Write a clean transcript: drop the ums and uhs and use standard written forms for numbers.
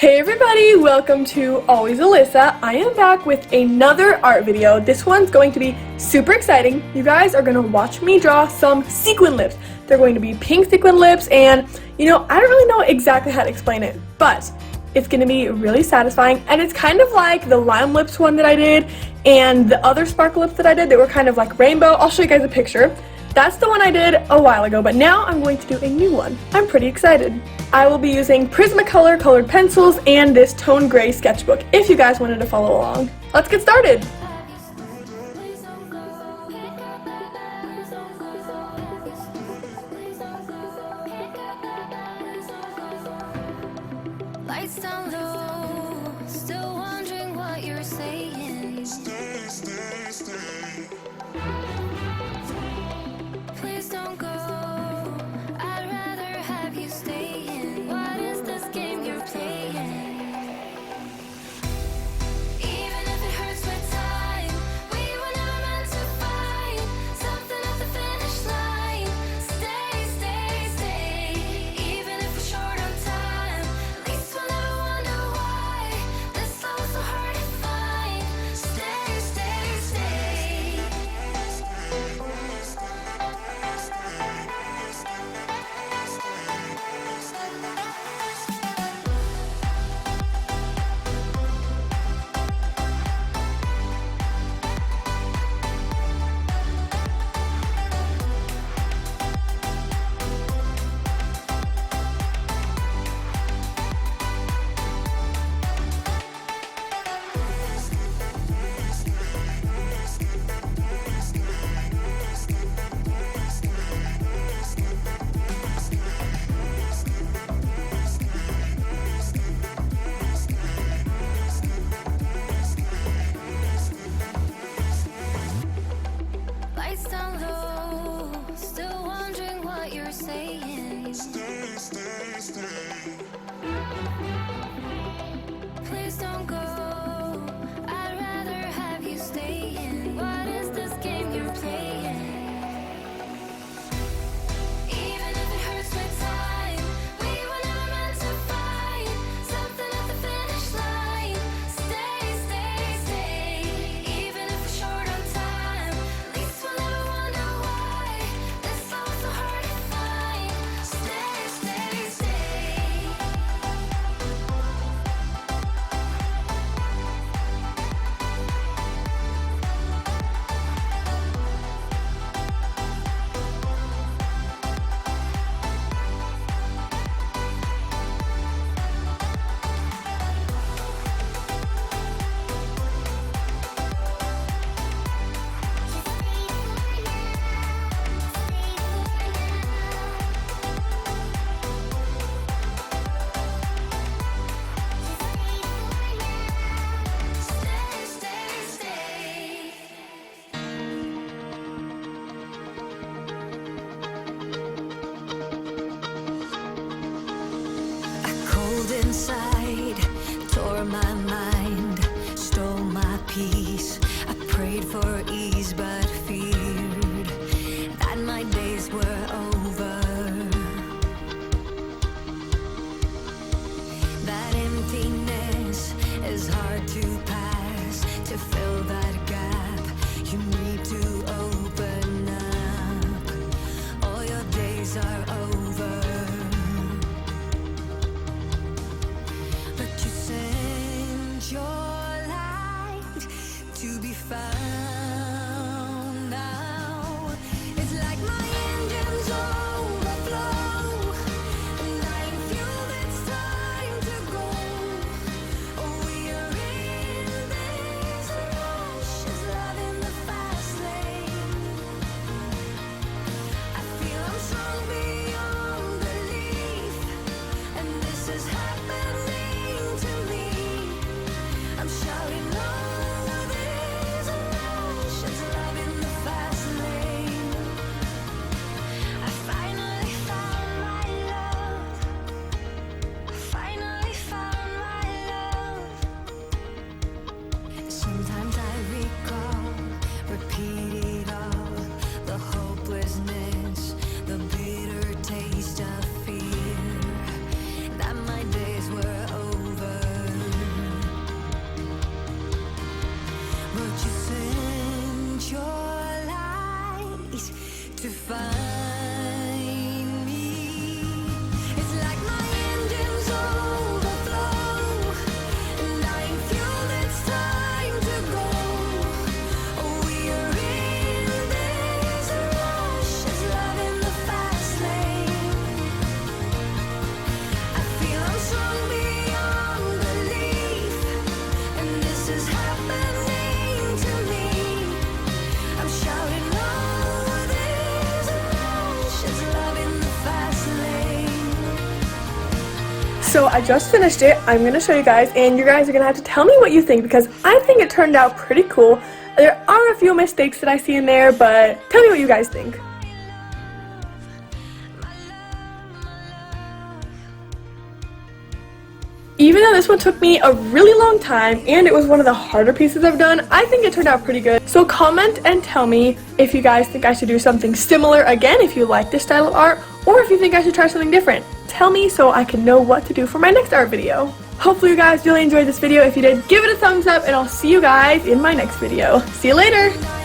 Hey everybody, welcome to Always Alyssa. I am back with another art video. This one's going to be super exciting. You guys are going to watch me draw some sequin lips. They're going to be pink sequin lips, and I don't really know exactly how to explain it, but it's going to be really satisfying, and it's kind of like the lime lips one that I did and the other sparkle lips that I did that were kind of like rainbow. I'll show you guys a picture. That's the one I did a while ago, but now I'm going to do a new one. I'm pretty excited. I will be using Prismacolor colored pencils and this tone gray sketchbook if you guys wanted to follow along. Let's get started! Lights down low, still wondering what you're saying. Stay. Please don't go, I'd rather have you staying. What is this game you're playing? Even if it hurts with time, we were never meant to fight. Something at the finish line. Stay. Even if we're short on time, at least we'll never wonder why this love was so hard to find. Stay. Lights down low, still wondering what you're saying. Stay. Please don't go, I'd rather have you staying. What is this game you're playing? Even if it hurts with time, we were never meant to fight. Something at the finish line. Stay. Even if we're short on time, at least we'll never wonder why this love was so hard to find. Stay. Cold inside, tore my mind, stole my peace. I prayed for ease but feared that my days were over. That emptiness is hard to pass. To fill that gap, you need to open up. All your days are over. But you sent your light to be found. to find me. It's like my engines overflow, and I ain't fueled, it's time to go. We are in this rush, it's love in the fast lane. I feel I'm strong beyond belief, and this is happening to me. I'm shouting, oh, this rush is love in the fast lane. So I just finished it. I'm going to show you guys, and you guys are going to have to tell me what you think, because I think it turned out pretty cool. There are a few mistakes that I see in there, but tell me what you guys think. Even though this one took me a really long time and it was one of the harder pieces I've done, I think it turned out pretty good. So comment and tell me if you guys think I should do something similar again, if you like this style of art, or if you think I should try something different. Tell me so I can know what to do for my next art video. Hopefully you guys really enjoyed this video. If you did, give it a thumbs up, and I'll see you guys in my next video. See you later!